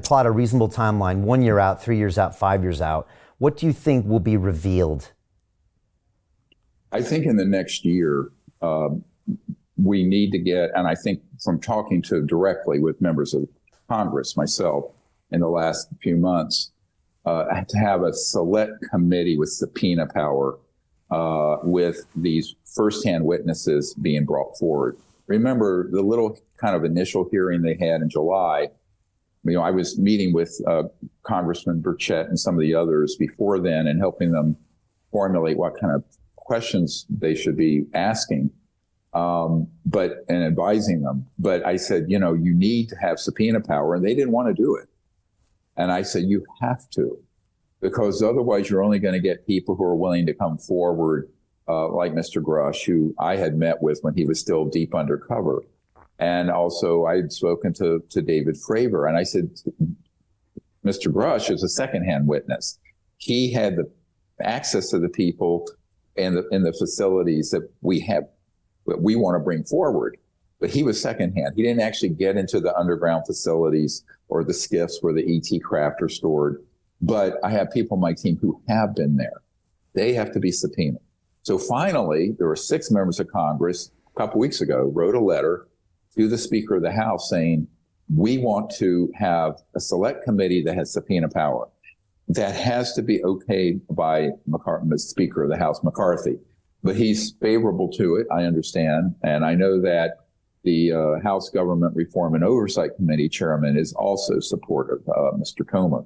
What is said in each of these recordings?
plot a reasonable timeline, 1 year out, 3 years out, 5 years out, what do you think will be revealed? I think in the next year, we need to get, and I think from talking to directly with members of Congress, myself, in the last few months, to have a select committee with subpoena power with these firsthand witnesses being brought forward. Remember the little kind of initial hearing they had in July. I was meeting with Congressman Burchett and some of the others before then and helping them formulate what kind of questions they should be asking, and advising them. But I said, you need to have subpoena power, and they didn't want to do it. And I said, you have to, because otherwise you're only going to get people who are willing to come forward, like Mr. Grush, who I had met with when he was still deep undercover. And also I had spoken to David Fravor, and I said, Mr. Grush is a secondhand witness. He had the access to the people and in the facilities that we want to bring forward. But he was secondhand. He didn't actually get into the underground facilities or the skiffs where the ET craft are stored. But I have people on my team who have been there. They have to be subpoenaed. So finally, there were 6 members of Congress a couple weeks ago wrote a letter to the Speaker of the House saying, we want to have a select committee that has subpoena power. That has to be okayed by the Speaker of the House, McCarthy. But he's favorable to it, I understand. And I know that the House Government Reform and Oversight Committee chairman is also supportive, Mr. Comer.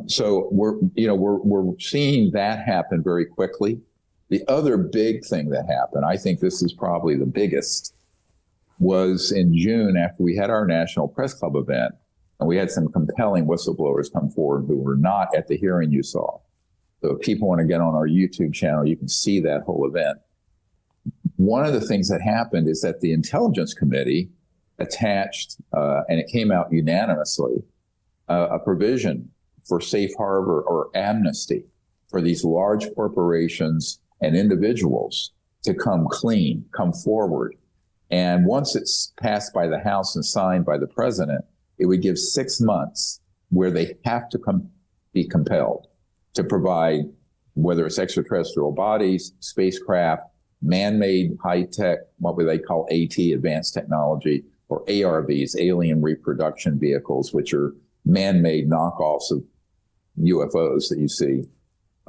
So we're seeing that happen very quickly. The other big thing that happened, I think this is probably the biggest, was in June after we had our National Press Club event, and we had some compelling whistleblowers come forward who were not at the hearing you saw. So if people want to get on our YouTube channel, you can see that whole event. One of the things that happened is that the Intelligence Committee attached, and it came out unanimously, a provision for safe harbor or amnesty for these large corporations and individuals to come clean, come forward. And once it's passed by the House and signed by the president, it would give 6 months where they have to be compelled to provide, whether it's extraterrestrial bodies, spacecraft, man-made high-tech, what would they call AT, advanced technology, or ARVs, alien reproduction vehicles, which are man-made knockoffs of UFOs that you see.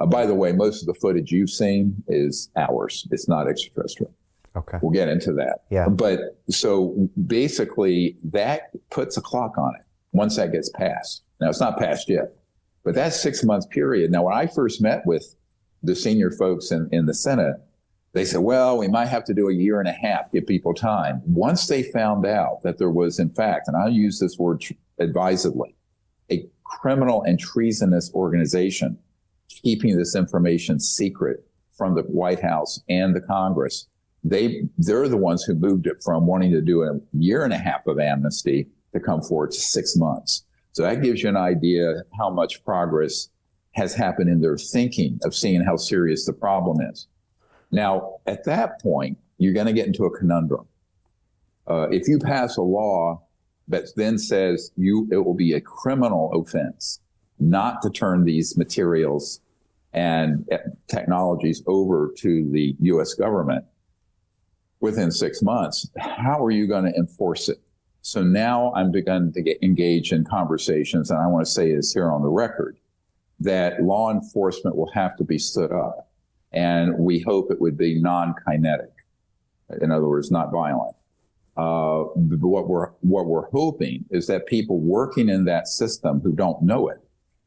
By the way, most of the footage you've seen is ours. It's not extraterrestrial. Okay. We'll get into that. Yeah. But so basically that puts a clock on it once that gets passed. Now it's not passed yet, but that's 6 month period. Now, when I first met with the senior folks in the Senate, they said, well, we might have to do a year and a half, give people time. Once they found out that there was, in fact, and I use this word advisedly, a criminal and treasonous organization keeping this information secret from the White House and the Congress, they're the ones who moved it from wanting to do a year and a half of amnesty to come forward to 6 months. So that gives you an idea how much progress has happened in their thinking of seeing how serious the problem is. Now, at that point, you're going to get into a conundrum. If you pass a law that then says it will be a criminal offense not to turn these materials and technologies over to the U.S. government within 6 months, how are you going to enforce it? So now I'm begun to get engaged in conversations, and I want to say this here on the record, that law enforcement will have to be stood up. And we hope it would be non-kinetic. In other words, not violent. What we're hoping is that people working in that system who don't know it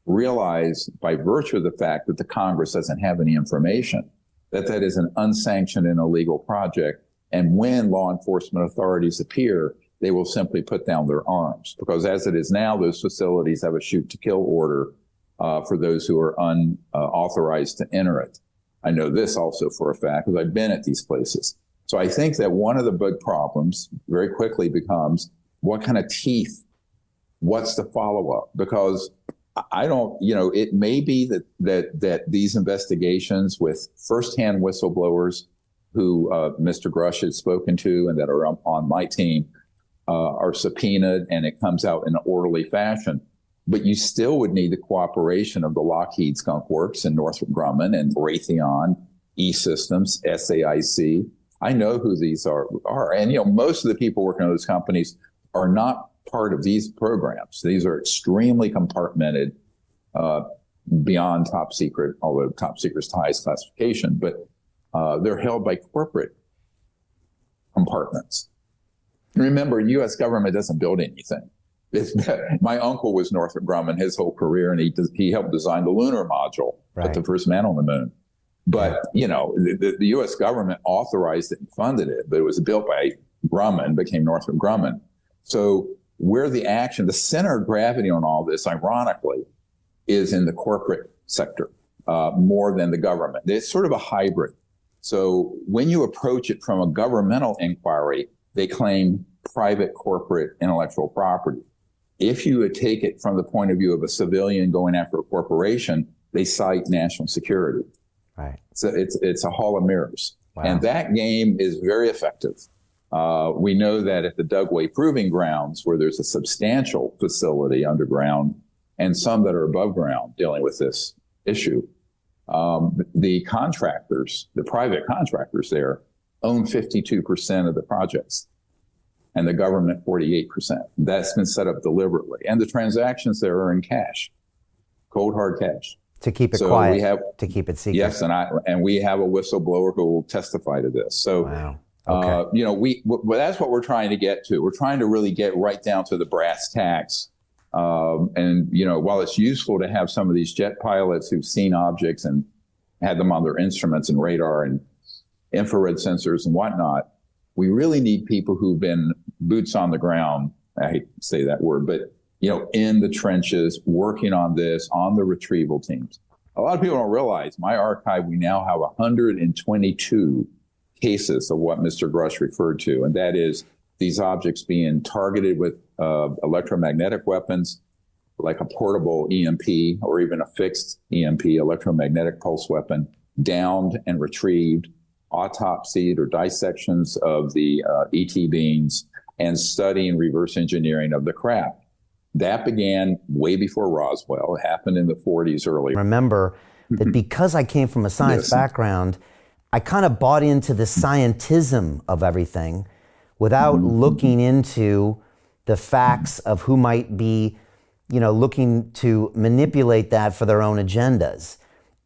realize, by virtue of the fact that the Congress doesn't have any information, that that is an unsanctioned and illegal project. And when law enforcement authorities appear, they will simply put down their arms. Because as it is now, those facilities have a shoot-to-kill order for those who are unauthorized to enter it. I know this also for a fact, because I've been at these places. So I think that one of the big problems very quickly becomes, what kind of teeth? What's the follow-up? Because I don't, it may be that these investigations with firsthand whistleblowers who Mr. Grush has spoken to and that are on my team are subpoenaed, and it comes out in an orderly fashion. but you still would need the cooperation of the Lockheed Skunk Works and Northrop Grumman and Raytheon, E-Systems, SAIC. I know who these are. And, most of the people working on those companies are not part of these programs. These are extremely compartmented, beyond top secret, although top secret is the highest classification, but they're held by corporate compartments. Remember, the U.S. government doesn't build anything. My uncle was Northrop Grumman his whole career, and he helped design the lunar module, put the first man on the moon. But, the U.S. government authorized it and funded it, but it was built by Grumman, became Northrop Grumman. So where the center of gravity on all this, ironically, is in the corporate sector more than the government. It's sort of a hybrid. So when you approach it from a governmental inquiry, they claim private corporate intellectual property. If you would take it from the point of view of a civilian going after a corporation, they cite national security. Right. So it's a hall of mirrors. Wow. And that game is very effective. We know that at the Dugway Proving Grounds, where there's a substantial facility underground and some that are above ground dealing with this issue, the contractors, the private contractors there, own 52% of the projects, and the government 48%. That's been set up deliberately. And the transactions there are in cash, cold hard cash. To keep it quiet, to keep it secret. Yes, and we have a whistleblower who will testify to this. So, wow. Okay. That's what we're trying to get to. We're trying to really get right down to the brass tacks. And while it's useful to have some of these jet pilots who've seen objects and had them on their instruments and radar and infrared sensors and whatnot, we really need people who've been boots on the ground. I hate to say that word, but in the trenches, working on this, on the retrieval teams. A lot of people don't realize my archive, we now have 122 cases of what Mr. Grush referred to, and that is these objects being targeted with electromagnetic weapons, like a portable EMP or even a fixed EMP, electromagnetic pulse weapon, downed and retrieved, autopsied or dissections of the ET beings, and studying reverse engineering of the craft. That began way before Roswell. It happened in the 40s early. Remember that because I came from a science background, I kind of bought into the scientism of everything without looking into the facts of who might be, looking to manipulate that for their own agendas.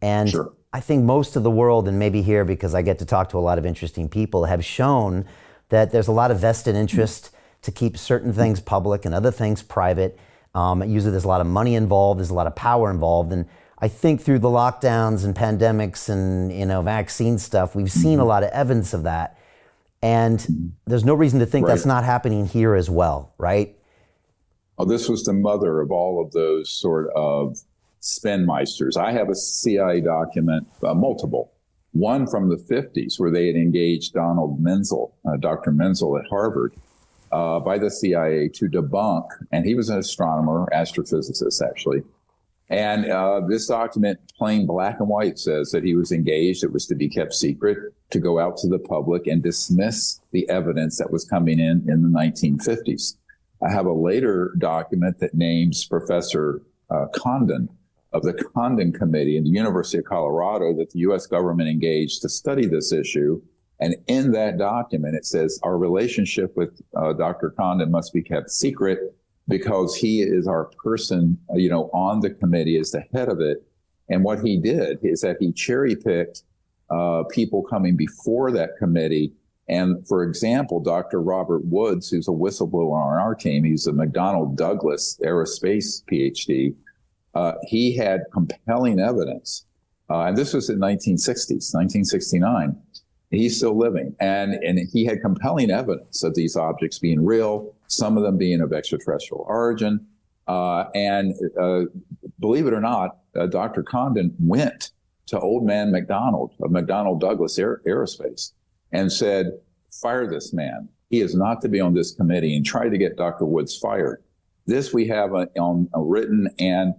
And I think most of the world, and maybe here because I get to talk to a lot of interesting people, have shown that there's a lot of vested interest to keep certain things public and other things private. Usually there's a lot of money involved, there's a lot of power involved. And I think through the lockdowns and pandemics and vaccine stuff, we've seen a lot of evidence of that. And there's no reason to think that's not happening here as well, right? Oh, this was the mother of all of those sort of spinmeisters. I have a CIA document, multiple. One from the 50s where they had engaged Donald Menzel, Dr. Menzel at Harvard, by the CIA to debunk, and he was an astronomer, astrophysicist actually. And this document, plain black and white, says that he was engaged. It was to be kept secret, to go out to the public and dismiss the evidence that was coming in the 1950s. I have a later document that names Professor Condon of the Condon Committee in the University of Colorado that the U.S. government engaged to study this issue. And in that document, it says our relationship with Dr. Condon must be kept secret because he is our person, on the committee as the head of it. And what he did is that he cherry-picked people coming before that committee. And for example, Dr. Robert Woods, who's a whistleblower on our team, he's a McDonnell Douglas aerospace PhD. He had compelling evidence. And this was in 1969. He's still living. And he had compelling evidence of these objects being real, some of them being of extraterrestrial origin. And believe it or not, Dr. Condon went to old man McDonald of McDonnell Douglas Aerospace and said, fire this man. He is not to be on this committee, and tried to get Dr. Woods fired. This we have on a written and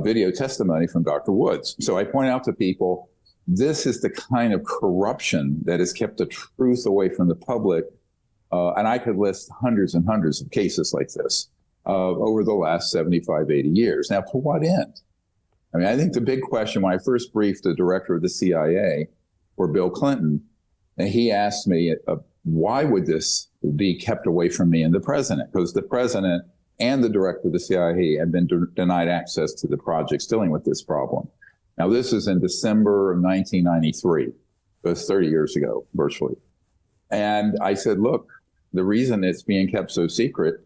video testimony from Dr. Woods. So I point out to people, this is the kind of corruption that has kept the truth away from the public. And I could list hundreds and hundreds of cases like this. over the last 75, 80 years. Now, to what end? I mean, I think the big question, when I first briefed the director of the CIA, or Bill Clinton, and he asked me, why would this be kept away from me and the president? Because the president and the director of the CIA had been denied access to the projects dealing with this problem. Now, this is in December of 1993. It was 30 years ago, virtually. And I said, look, the reason it's being kept so secret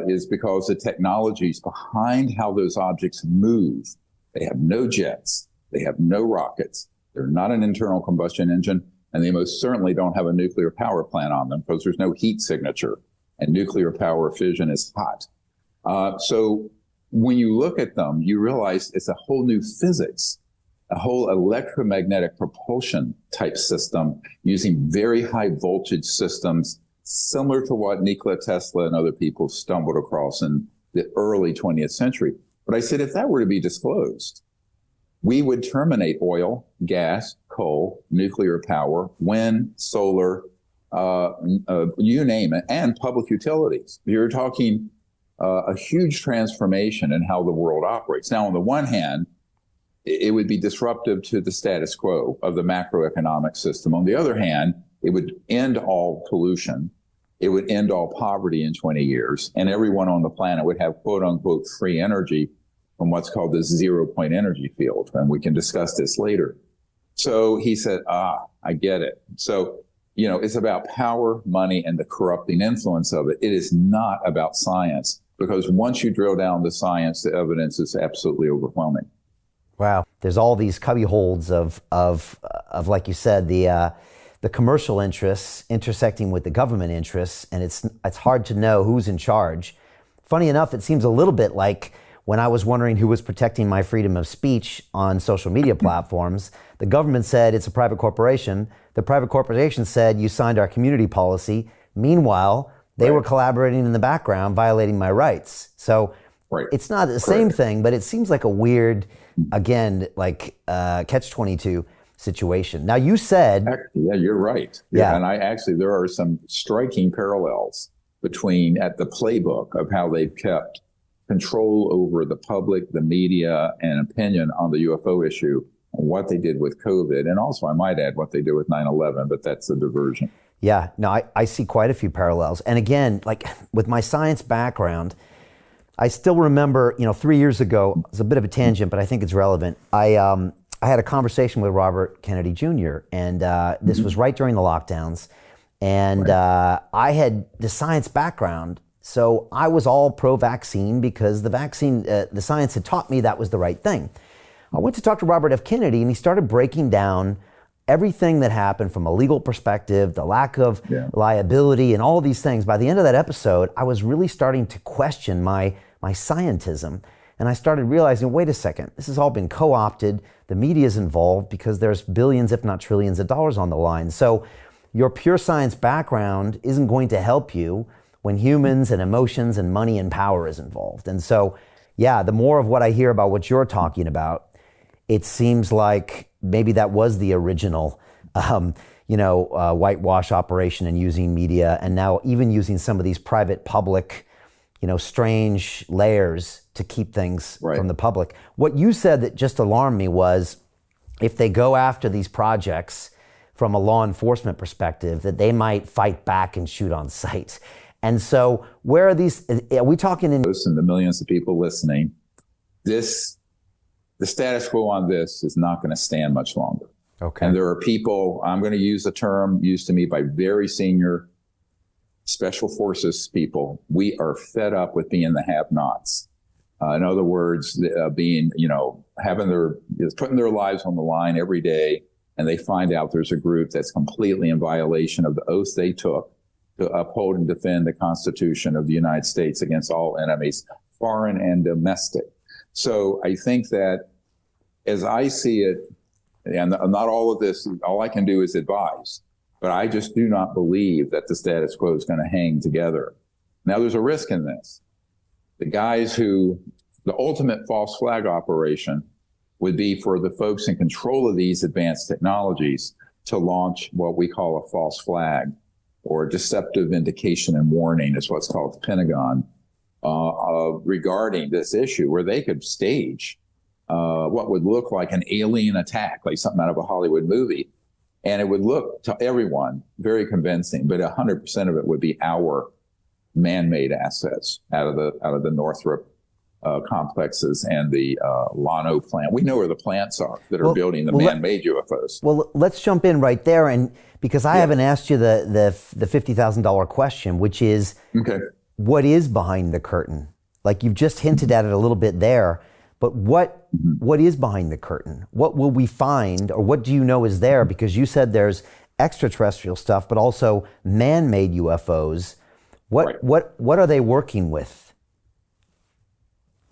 is because the technologies behind how those objects move, they have no jets, they have no rockets, they're not an internal combustion engine, and they most certainly don't have a nuclear power plant on them because there's no heat signature, and nuclear power fission is hot. So when you look at them, you realize it's a whole new physics, a whole electromagnetic propulsion type system using very high voltage systems, similar to what Nikola Tesla and other people stumbled across in the early 20th century. But I said, if that were to be disclosed, we would terminate oil, gas, coal, nuclear power, wind, solar, you name it, and public utilities. You're talking a huge transformation in how the world operates. Now, on the one hand, it would be disruptive to the status quo of the macroeconomic system. On the other hand, it would end all pollution. It would end all poverty in 20 years, and everyone on the planet would have quote unquote free energy from what's called the 0 point energy field. And we can discuss this later. So he said, I get it. So, you know, it's about power, money, and the corrupting influence of it. It is not about science, because once you drill down the science, the evidence is absolutely overwhelming. Wow. There's all these cubby holes of like you said, the commercial interests intersecting with the government interests, and it's hard to know who's in charge. Funny enough, it seems a little bit like when I was wondering who was protecting my freedom of speech on social media platforms. The government said it's a private corporation. The private corporation said you signed our community policy. Meanwhile, they were collaborating in the background, violating my rights. So it's not the same thing, but it seems like a weird, again, like catch-22 situation. Now, you said... Yeah, you're right. Yeah. And there are some striking parallels between at the playbook of how they've kept control over the public, the media, and opinion on the UFO issue, and what they did with COVID. And also, I might add, what they did with 9/11, but that's a diversion. Yeah, no, I see quite a few parallels. And again, like with my science background, I still remember, 3 years ago, it's a bit of a tangent, but I think it's relevant. I had a conversation with Robert Kennedy Jr., and this was right during the lockdowns. And I had the science background, so I was all pro-vaccine because the science had taught me that was the right thing. I went to talk to Robert F. Kennedy, and he started breaking down everything that happened from a legal perspective, the lack of liability, and all these things. By the end of that episode, I was really starting to question my scientism. And I started realizing, wait a second, this has all been co-opted. The media is involved because there's billions, if not trillions of dollars on the line. So your pure science background isn't going to help you when humans and emotions and money and power is involved. And so, yeah, the more of what I hear about what you're talking about, it seems like maybe that was the original, whitewash operation and using media, and now even using some of these private, public, strange layers to keep things from the public. What you said that just alarmed me was if they go after these projects from a law enforcement perspective, that they might fight back and shoot on sight. And so where are these, are we talking in... Listen, the millions of people listening, the status quo on this is not going to stand much longer. Okay. And there are people, I'm going to use a term used to me by very senior special forces people. We are fed up with being the have-nots. In other words, putting their lives on the line every day, and they find out there's a group that's completely in violation of the oath they took to uphold and defend the Constitution of the United States against all enemies, foreign and domestic. So I think that as I see it, and not all of this, all I can do is advise, but I just do not believe that the status quo is going to hang together. Now, there's a risk in this. The ultimate false flag operation would be for the folks in control of these advanced technologies to launch what we call a false flag, or deceptive indication and warning is what's called the Pentagon. regarding this issue, where they could stage what would look like an alien attack, like something out of a Hollywood movie. And it would look to everyone very convincing, but 100% of it would be our man-made assets out of the Northrop complexes and the Llano plant. We know where the plants are that are building the man-made UFOs. Well, let's jump in right there, and because I haven't asked you the $50,000 question, which is, what is behind the curtain? Like, you've just hinted at it a little bit there, but what is behind the curtain? What will we find, or what do you know is there? Because you said there's extraterrestrial stuff, but also man-made UFOs. What are they working with?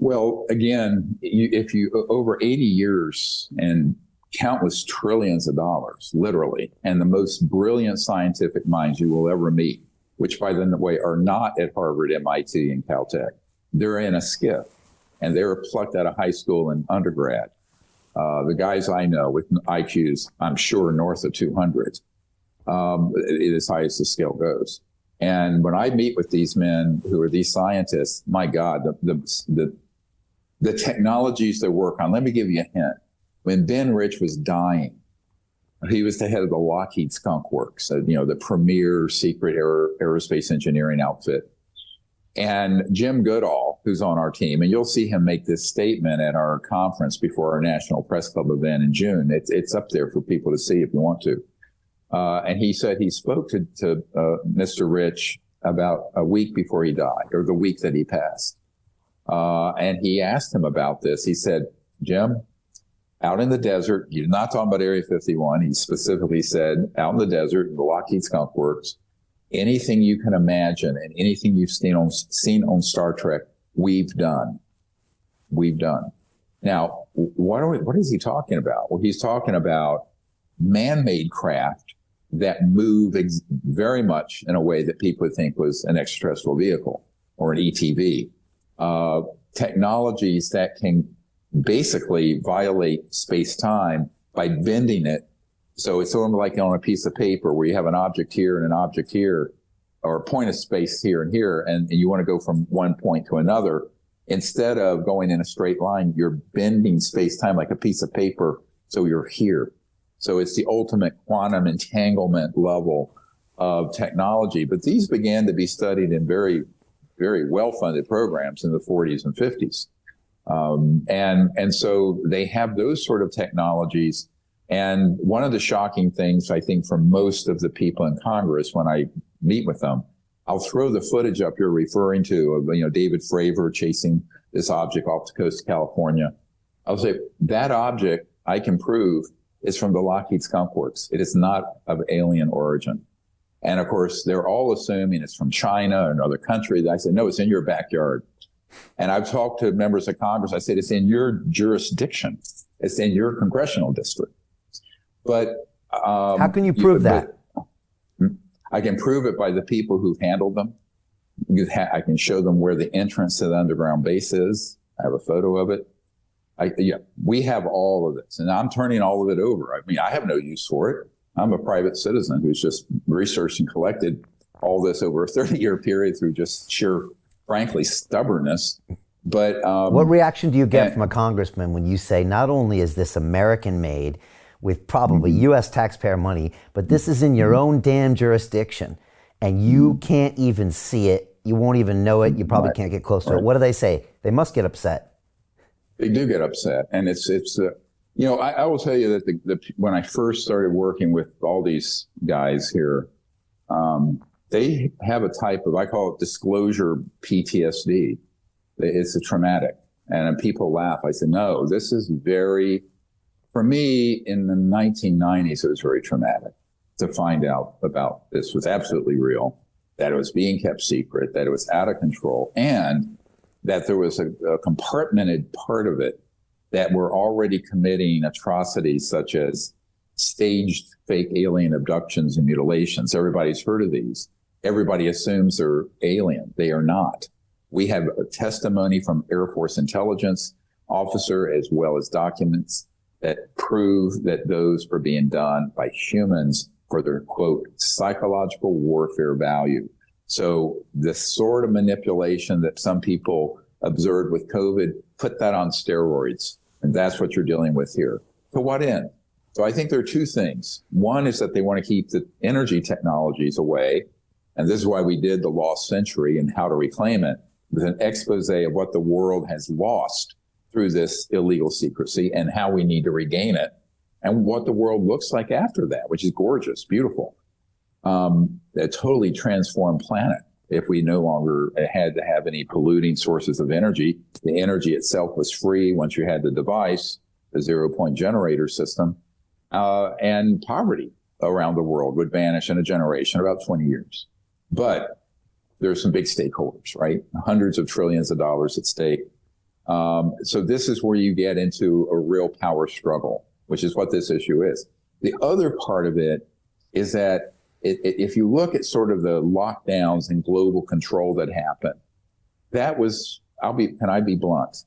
Well, again, if you over 80 years and countless trillions of dollars, literally, and the most brilliant scientific minds you will ever meet, which, by the way, are not at Harvard, MIT, and Caltech, they're in a skiff, and they were plucked out of high school and undergrad. The guys I know with IQs, I'm sure, north of 200, as high as the scale goes. And when I meet with these men who are these scientists, my God, the technologies they work on. Let me give you a hint. When Ben Rich was dying, he was the head of the Lockheed Skunk Works, the premier secret aerospace engineering outfit. And Jim Goodall, who's on our team, and you'll see him make this statement at our conference before our National Press Club event in June. It's up there for people to see if you want to. And he said he spoke to Mr. Rich about a week before he died, or the week that he passed. And he asked him about this. He said, Jim, out in the desert, you're not talking about Area 51. He specifically said, out in the desert, the Lockheed Skunk Works, anything you can imagine and anything you've seen on Star Trek, we've done. We've done. Now, what is he talking about? Well, he's talking about man-made craft that move very much in a way that people would think was an extraterrestrial vehicle or an ETV. Technologies that can basically violate space-time by bending it. So it's sort of like on a piece of paper where you have an object here and an object here, or a point of space here and here, and you want to go from one point to another. Instead of going in a straight line, you're bending space-time like a piece of paper, so you're here. So it's the ultimate quantum entanglement level of technology. But these began to be studied in very, very well-funded programs in the 40s and 50s. And so they have those sort of technologies. And one of the shocking things, I think, for most of the people in Congress, when I meet with them, I'll throw the footage up you're referring to of, David Fravor chasing this object off the coast of California. I'll say that object, I can prove, is from the Lockheed Skunk Works. It is not of alien origin. And of course, they're all assuming it's from China or another country. I said, no, it's in your backyard. And I've talked to members of Congress. I said, it's in your jurisdiction. It's in your congressional district. But how can you prove that? I can prove it by the people who've handled them. I can show them where the entrance to the underground base is. I have a photo of it. We have all of this, and I'm turning all of it over. I mean, I have no use for it. I'm a private citizen who's just researched and collected all this over a 30-year period through just sheer, frankly, stubbornness. But what reaction do you get from a congressman when you say, not only is this American-made with probably U.S. taxpayer money, but this is in your own damn jurisdiction, and you can't even see it, you won't even know it, you probably can't get close to it. What do they say? They must get upset. They do get upset, and it's I will tell you that when I first started working with all these guys here, they have a type of, I call it disclosure PTSD. It's a traumatic, and people laugh. I said, no, this is for me in the 1990s, it was very traumatic to find out about this was absolutely real, that it was being kept secret, that it was out of control, and that there was a compartmented part of it that were already committing atrocities such as staged fake alien abductions and mutilations. Everybody's heard of these. Everybody assumes they're alien. They are not. We have a testimony from Air Force intelligence officer as well as documents that prove that those are being done by humans for their, quote, psychological warfare value. So the sort of manipulation that some people observed with COVID, put that on steroids. And that's what you're dealing with here. To what end? So I think there are two things. One is that they want to keep the energy technologies away. And this is why we did the Lost Century and how to reclaim it, with an expose of what the world has lost through this illegal secrecy and how we need to regain it and what the world looks like after that, which is gorgeous, beautiful. A totally transformed planet if we no longer had to have any polluting sources of energy. The energy itself was free once you had the device, the 0-point generator system, and poverty around the world would vanish in a generation, about 20 years. But there's some big stakeholders, right? Hundreds of trillions of dollars at stake. So this is where you get into a real power struggle, which is what this issue is. The other part of it is that if you look at sort of the lockdowns and global control that happened, that was, can I be blunt?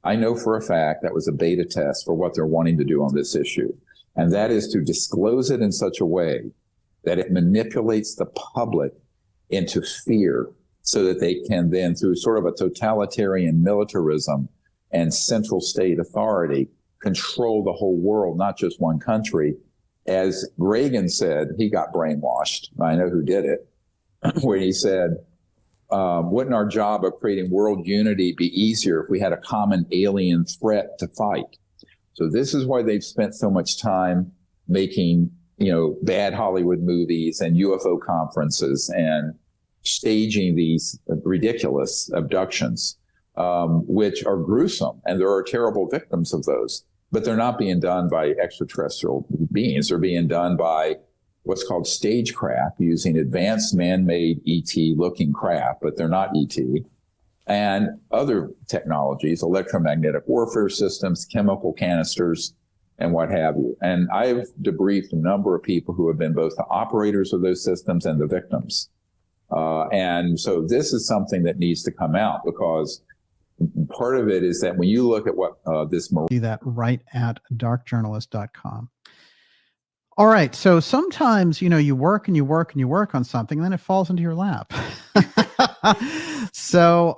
I know for a fact that was a beta test for what they're wanting to do on this issue. And that is to disclose it in such a way that it manipulates the public into fear so that they can then, through sort of a totalitarian militarism and central state authority, control the whole world, not just one country. As Reagan said, he got brainwashed. I know who did it, when he said, wouldn't our job of creating world unity be easier if we had a common alien threat to fight? So this is why they've spent so much time making, bad Hollywood movies and UFO conferences and staging these ridiculous abductions, which are gruesome. And there are terrible victims of those. But they're not being done by extraterrestrial beings. They're being done by what's called stagecraft, using advanced man-made ET-looking craft, but they're not ET, and other technologies, electromagnetic warfare systems, chemical canisters, and what have you. And I've debriefed a number of people who have been both the operators of those systems and the victims. And so this is something that needs to come out, because part of it is that when you look at what this... See that right at darkjournalist.com. All right. So sometimes, you work and you work and you work on something, and then it falls into your lap. So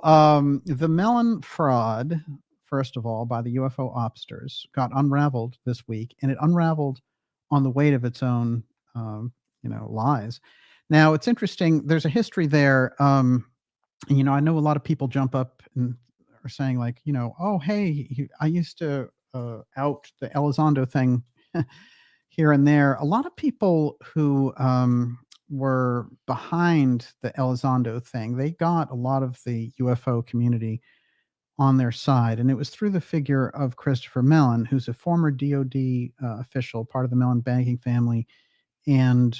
the Melon fraud, first of all, by the UFO obsters, got unraveled this week, and it unraveled on the weight of its own, lies. Now, it's interesting. There's a history there. I know a lot of people jump up and are saying, like, oh, hey, I used to out the Elizondo thing here and there. A lot of people who were behind the Elizondo thing, they got a lot of the UFO community on their side. And it was through the figure of Christopher Melon, who's a former DOD official, part of the Melon banking family, and,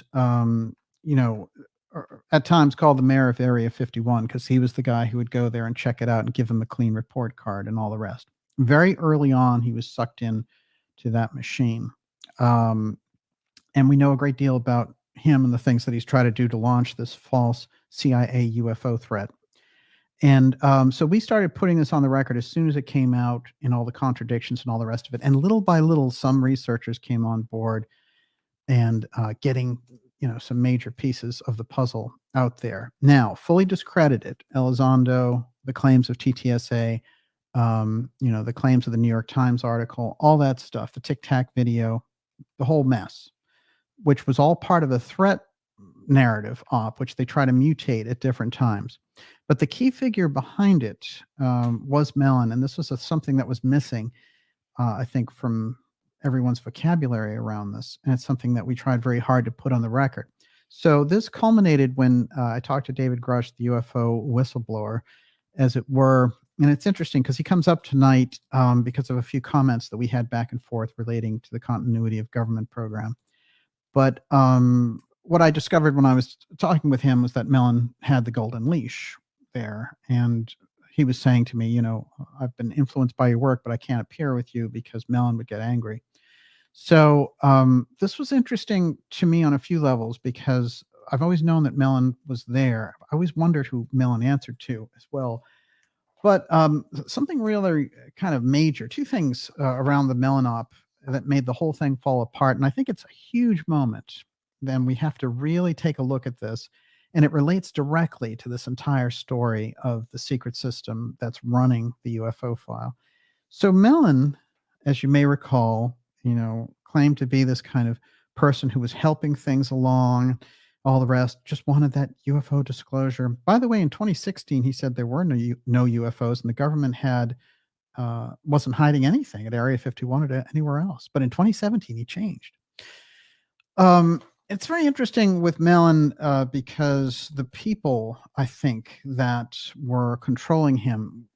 at times called the mayor of Area 51, because he was the guy who would go there and check it out and give them a clean report card and all the rest. Very early on, he was sucked in to that machine. And we know a great deal about him and the things that he's tried to do to launch this false CIA UFO threat. And so we started putting this on the record as soon as it came out, and all the contradictions and all the rest of it. And little by little, some researchers came on board and getting some major pieces of the puzzle out there. Now, fully discredited, Elizondo, the claims of TTSA, the claims of the New York Times article, all that stuff, the Tic Tac video, the whole mess, which was all part of a threat narrative op, which they try to mutate at different times. But the key figure behind it was Melon, and this was something that was missing, I think, from everyone's vocabulary around this, and it's something that we tried very hard to put on the record. So this culminated when I talked to David Grush, the UFO whistleblower, as it were. And it's interesting because he comes up tonight because of a few comments that we had back and forth relating to the continuity of government program. But what I discovered when I was talking with him was that Melon had the golden leash there. And he was saying to me, I've been influenced by your work, but I can't appear with you because Melon would get angry. So this was interesting to me on a few levels, because I've always known that Melon was there. I always wondered who Melon answered to as well. But something really kind of major, two things around the Melon op that made the whole thing fall apart. And I think it's a huge moment. Then we have to really take a look at this And it relates directly to this entire story of the secret system that's running the UFO file. So Mellon, as you may recall, claimed to be this kind of person who was helping things along, all the rest, just wanted that UFO disclosure. By the way, in 2016, he said there were no UFOs, and the government wasn't hiding anything at Area 51 or anywhere else. But in 2017, he changed. It's very interesting with Melon because the people, I think, that were controlling him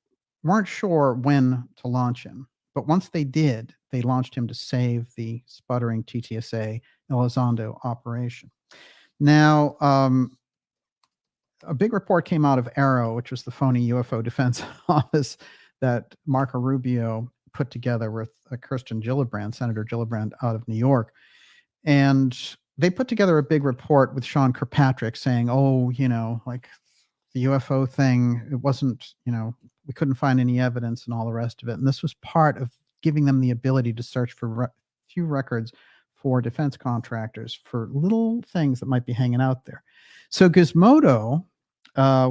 weren't sure when to launch him. But once they did, they launched him to save the sputtering TTSA Elizondo operation. Now, a big report came out of AARO, which was the phony UFO defense office that Marco Rubio put together with Kirsten Gillibrand, Senator Gillibrand out of New York. And they put together a big report with Sean Kirkpatrick saying, like the UFO thing, it wasn't, we couldn't find any evidence and all the rest of it. And this was part of giving them the ability to search for few records for defense contractors for little things that might be hanging out there. So Gizmodo,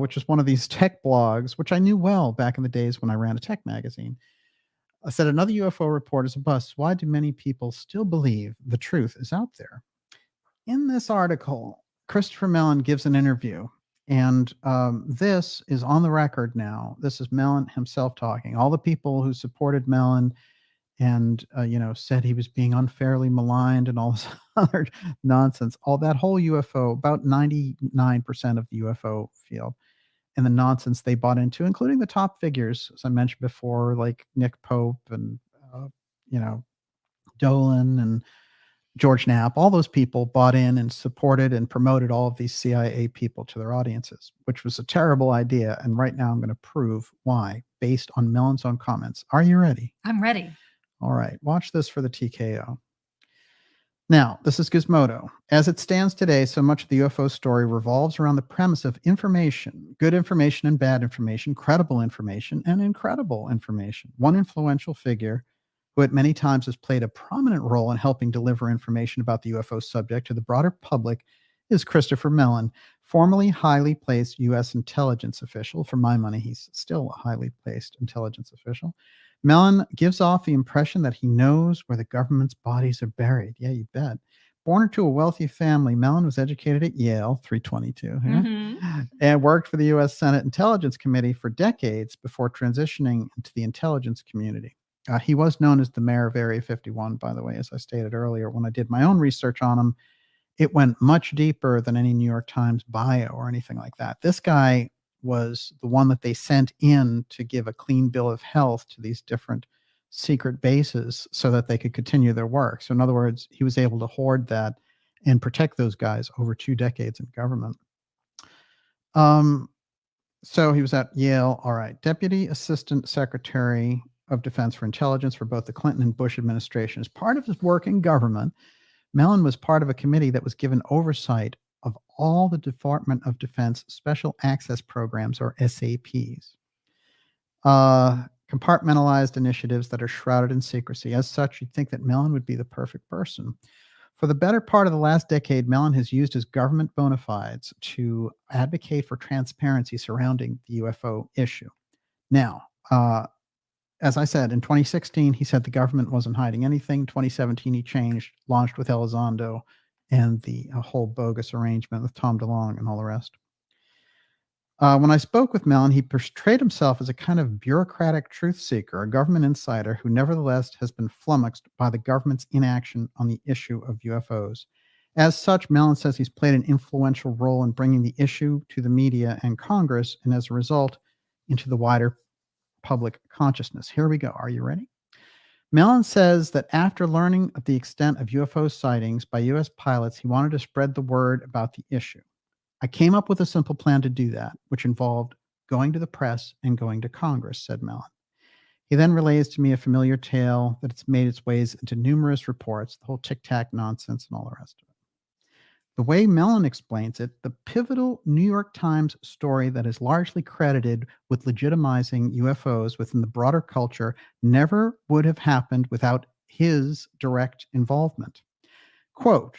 which is one of these tech blogs, which I knew well back in the days when I ran a tech magazine, said another UFO report is a bust. Why do many people still believe the truth is out there? In this article, Christopher Mellon gives an interview, and this is on the record now. This is Mellon himself talking. All the people who supported Mellon and said he was being unfairly maligned and all this other nonsense, all that whole UFO, about 99% of the UFO field, and the nonsense they bought into, including the top figures, as I mentioned before, like Nick Pope and Dolan and George Knapp. All those people bought in and supported and promoted all of these CIA people to their audiences, which was a terrible idea. And right now I'm going to prove why, based on Mellon's own comments. Are you ready? I'm ready. All right. Watch this for the TKO. Now, this is Gizmodo. As it stands today, so much of the UFO story revolves around the premise of information, good information and bad information, credible information and incredible information. One influential figure who at many times has played a prominent role in helping deliver information about the UFO subject to the broader public is Christopher Mellon, formerly highly placed U.S. intelligence official. For my money, he's still a highly placed intelligence official. Mellon gives off the impression that he knows where the government's bodies are buried. Yeah, you bet. Born into a wealthy family, Mellon was educated at Yale, 322, and worked for the U.S. Senate Intelligence Committee for decades before transitioning into the intelligence community. He was known as the mayor of Area 51, by the way, as I stated earlier. When I did my own research on him, it went much deeper than any New York Times bio or anything like that. This guy was the one that they sent in to give a clean bill of health to these different secret bases so that they could continue their work. So in other words, he was able to hoard that and protect those guys over 2 decades in government. So he was at Yale. All right. Deputy Assistant Secretary of Defense for Intelligence for both the Clinton and Bush administration. As part of his work in government, Mellon was part of a committee that was given oversight of all the Department of Defense Special Access Programs, or SAPs, compartmentalized initiatives that are shrouded in secrecy. As such, you'd think that Mellon would be the perfect person. For the better part of the last decade, Mellon has used his government bona fides to advocate for transparency surrounding the UFO issue. Now, as I said, in 2016, he said the government wasn't hiding anything. 2017, he changed, launched with Elizondo and the whole bogus arrangement with Tom DeLonge and all the rest. When I spoke with Mellon, he portrayed himself as a kind of bureaucratic truth seeker, a government insider who nevertheless has been flummoxed by the government's inaction on the issue of UFOs. As such, Mellon says he's played an influential role in bringing the issue to the media and Congress, and as a result, into the wider public consciousness. Here we go. Are you ready? Mellon says that after learning of the extent of UFO sightings by U.S. pilots, he wanted to spread the word about the issue. I came up with a simple plan to do that, which involved going to the press and going to Congress, said Mellon. He then relays to me a familiar tale that it's made its ways into numerous reports, the whole tic-tac nonsense and all the rest of it. The way Mellon explains it, the pivotal New York Times story that is largely credited with legitimizing UFOs within the broader culture never would have happened without his direct involvement. Quote,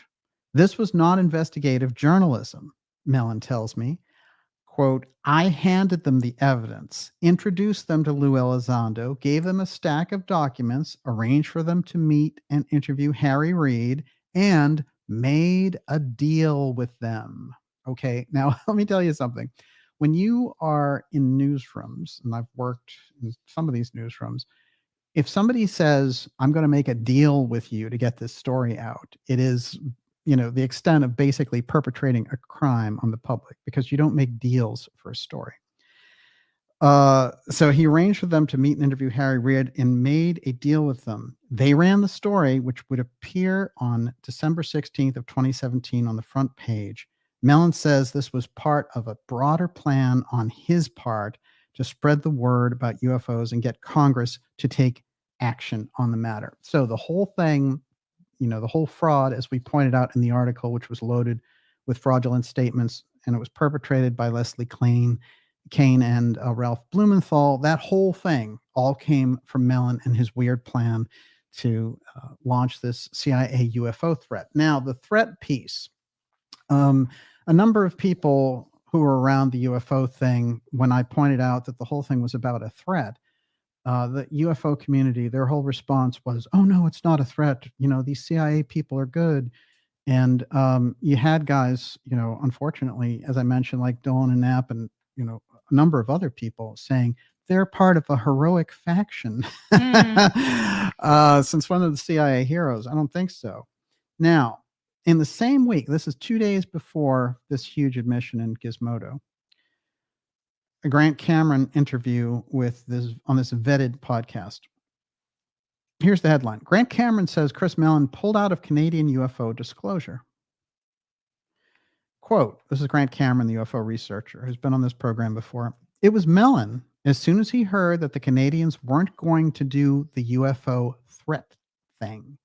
"This was not investigative journalism. Melon tells me, quote, I handed them the evidence, introduced them to Lou Elizondo, gave them a stack of documents, arranged for them to meet and interview Harry Reid, and made a deal with them. Okay, now let me tell you something. When you are in newsrooms, and I've worked in some of these newsrooms, if somebody says, I'm going to make a deal with you to get this story out, it is, the extent of basically perpetrating a crime on the public, because you don't make deals for a story. So he arranged for them to meet and interview Harry Reid and made a deal with them. They ran the story, which would appear on December 16th of 2017 on the front page. Melon says this was part of a broader plan on his part to spread the word about UFOs and get Congress to take action on the matter. So the whole thing, the whole fraud, as we pointed out in the article, which was loaded with fraudulent statements, and it was perpetrated by Leslie Kane and Ralph Blumenthal, that whole thing all came from Melon and his weird plan to launch this CIA UFO threat. Now, the threat piece, a number of people who were around the UFO thing, when I pointed out that the whole thing was about a threat, the UFO community, their whole response was, oh, no, it's not a threat. These CIA people are good. And you had guys, unfortunately, as I mentioned, like Dolan and Knapp and, a number of other people saying they're part of a heroic faction. Since one of the CIA heroes, I don't think so. Now, in the same week, this is 2 days before this huge admission in Gizmodo, a Grant Cameron interview on this vetted podcast. Here's the headline. Grant Cameron says Chris Mellon pulled out of Canadian UFO disclosure. Quote, this is Grant Cameron, the UFO researcher who's been on this program before. It was Mellon, as soon as he heard that the Canadians weren't going to do the UFO threat thing.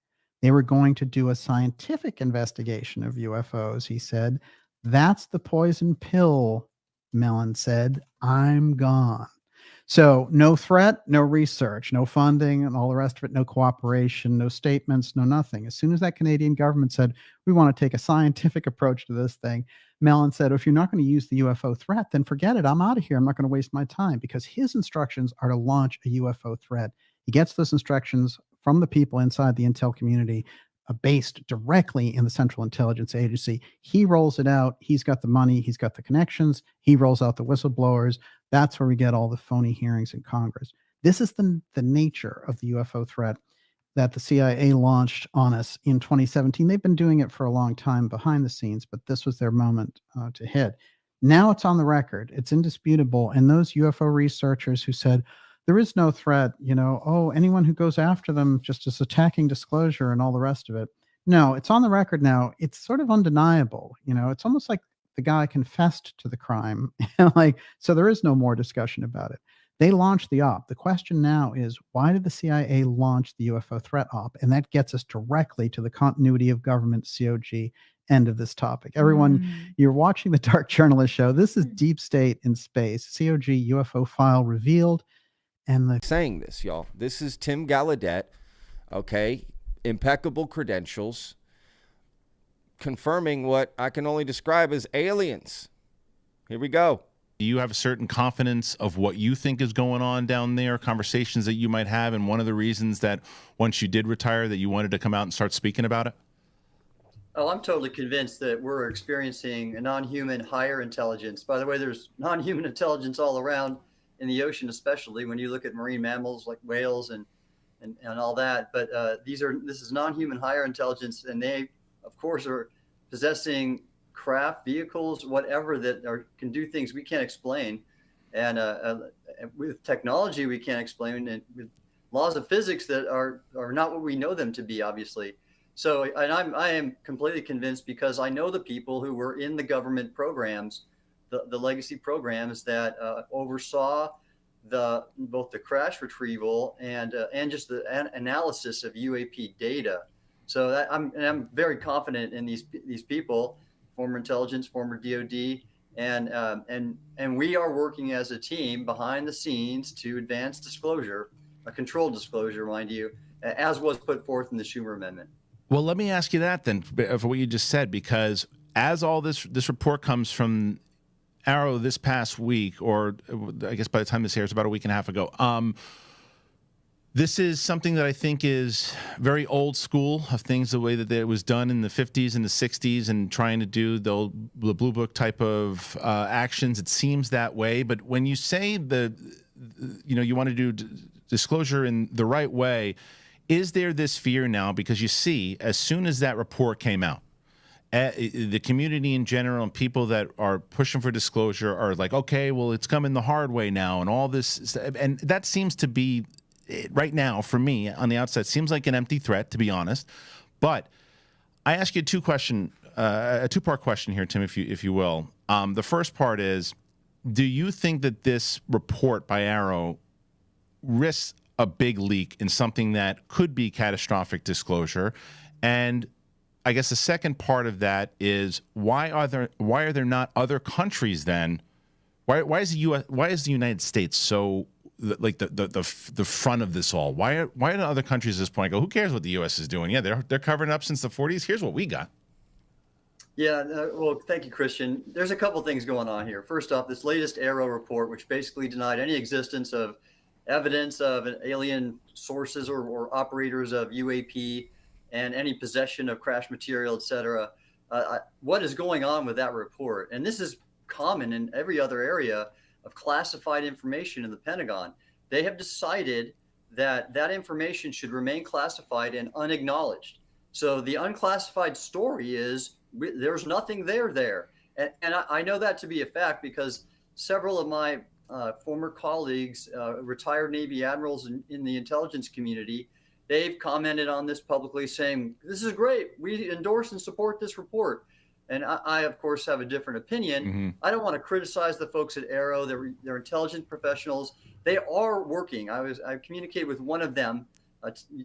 They were going to do a scientific investigation of UFOs, he said. That's the poison pill, Mellon said. I'm gone. So no threat, no research, no funding, and all the rest of it, no cooperation, no statements, no nothing. As soon as that Canadian government said, we want to take a scientific approach to this thing, Mellon said, if you're not going to use the UFO threat, then forget it. I'm out of here. I'm not going to waste my time, because his instructions are to launch a UFO threat. He gets those instructions from the people inside the intel community, based directly in the Central Intelligence Agency. He rolls it out. He's got the money. He's got the connections. He rolls out the whistleblowers. That's where we get all the phony hearings in Congress. This is the nature of the UFO threat that the CIA launched on us in 2017. They've been doing it for a long time behind the scenes, but this was their moment to hit. Now it's on the record. It's indisputable. And those UFO researchers who said, there is no threat, anyone who goes after them just is attacking disclosure and all the rest of it. No, it's on the record now. It's sort of undeniable. It's almost like the guy confessed to the crime. So there is no more discussion about it. They launched the op. The question now is, why did the CIA launch the UFO threat op? And that gets us directly to the continuity of government, COG, end of this topic. Everyone, you're watching the Dark Journalist Show. This is Deep State in Space. COG UFO file revealed. And saying this, y'all. This is Tim Gallaudet, okay? Impeccable credentials, confirming what I can only describe as aliens. Here we go. Do you have a certain confidence of what you think is going on down there, conversations that you might have, and one of the reasons that once you did retire that you wanted to come out and start speaking about it? Oh, I'm totally convinced that we're experiencing a non-human higher intelligence. By the way, there's non-human intelligence all around in the ocean, especially when you look at marine mammals like whales and all that. But this is non-human higher intelligence, and they, of course, are possessing craft, vehicles, whatever that can do things we can't explain, and with technology we can't explain, and with laws of physics that are not what we know them to be, obviously. So, and I am completely convinced, because I know the people who were in the government programs, the legacy programs that oversaw both the crash retrieval and just the analysis of UAP data. So I'm very confident in these people, former intelligence, former DOD, and we are working as a team behind the scenes to advance disclosure, a controlled disclosure, mind you, as was put forth in the Schumer Amendment. Well, let me ask you that then, for what you just said, because as all this report comes from Arrow this past week, or I guess by the time this airs, about a week and a half ago, this is something that I think is very old school of things, the way that it was done in the 50s and the 60s, and trying to do the Blue Book type of actions. It seems that way. But when you say you want to do disclosure in the right way, is there this fear now? Because you see, as soon as that report came out, the community in general and people that are pushing for disclosure are like, okay, well, it's coming the hard way now, and all this. And that seems to be, right now, for me, on the outside, seems like an empty threat, to be honest. But I ask you a two-part question here, Tim, if you will. The first part is, do you think that this report by Arrow risks a big leak in something that could be catastrophic disclosure? And I guess the second part of that is, why are there not other countries then? Why is the United States so like the front of this all? Why are other countries at this point go, who cares what the U.S. is doing? Yeah, they're covering up since the 40s. Here's what we got. Yeah, well, thank you, Christian. There's a couple things going on here. First off, this latest Arrow report, which basically denied any existence of evidence of alien sources or operators of UAP and any possession of crash material, et cetera. What is going on with that report? And this is common in every other area of classified information in the Pentagon. They have decided that that information should remain classified and unacknowledged. So the unclassified story is there's nothing there. And I know that to be a fact because several of my former colleagues, retired Navy admirals in the intelligence community, they've commented on this publicly saying, this is great. We endorse and support this report. And I of course, have a different opinion. Mm-hmm. I don't want to criticize the folks at Arrow. They're intelligent professionals. They are working. I communicated with one of them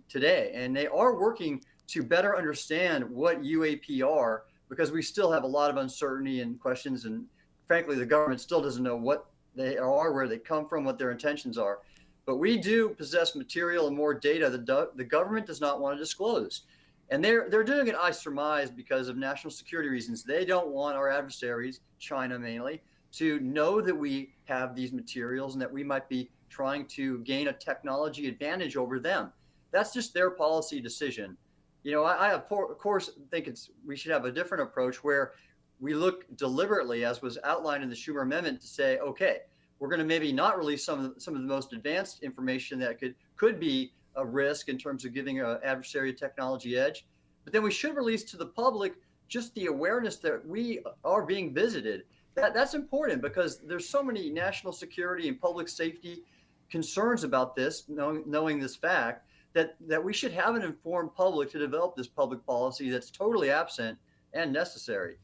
today, and they are working to better understand what UAP are, because we still have a lot of uncertainty and questions. And frankly, the government still doesn't know what they are, where they come from, what their intentions are. But we do possess material and more data that the government does not want to disclose. And they're doing it, I surmise, because of national security reasons. They don't want our adversaries, China mainly, to know that we have these materials and that we might be trying to gain a technology advantage over them. That's just their policy decision. You know, I of course think we should have a different approach where we look deliberately, as was outlined in the Schumer Amendment, to say, okay, we're going to maybe not release some of the most advanced information that could be a risk in terms of giving an adversary a technology edge. But then we should release to the public just the awareness that we are being visited. That's important because there's so many national security and public safety concerns about this, knowing this fact, that we should have an informed public to develop this public policy that's totally absent and necessary.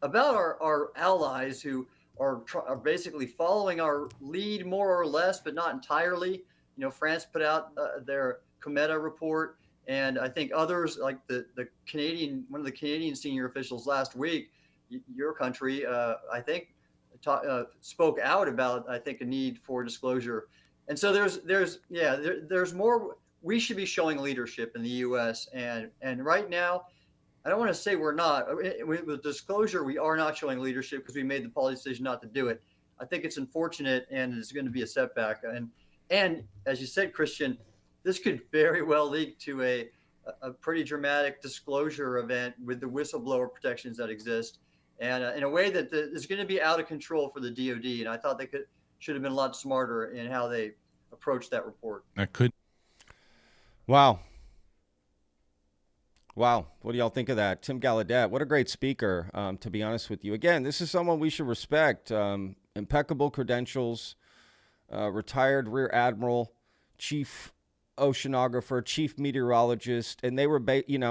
About our allies who are basically following our lead more or less, but not entirely. You know, France put out their Cometa report, and I think others, like one of the Canadian senior officials last week, your country, I think, spoke out about, I think, a need for disclosure. And so there's more. We should be showing leadership in the U.S. and right now, I don't want to say we're not. With disclosure, we are not showing leadership because we made the policy decision not to do it. I think it's unfortunate and it's going to be a setback. And as you said, Christian, this could very well lead to a pretty dramatic disclosure event with the whistleblower protections that exist, and in a way that is going to be out of control for the DoD. And I thought they should have been a lot smarter in how they approached that report. That could. Wow. What do y'all think of that? Tim Gallaudet, what a great speaker, to be honest with you. Again, this is someone we should respect. Impeccable credentials, retired Rear Admiral, chief oceanographer, chief meteorologist, and they were,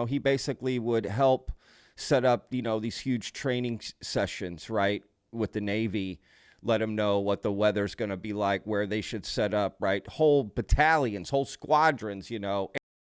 he basically would help set up, these huge training sessions, right, with the Navy, let them know what the weather's going to be like, where they should set up, right, whole battalions, whole squadrons, and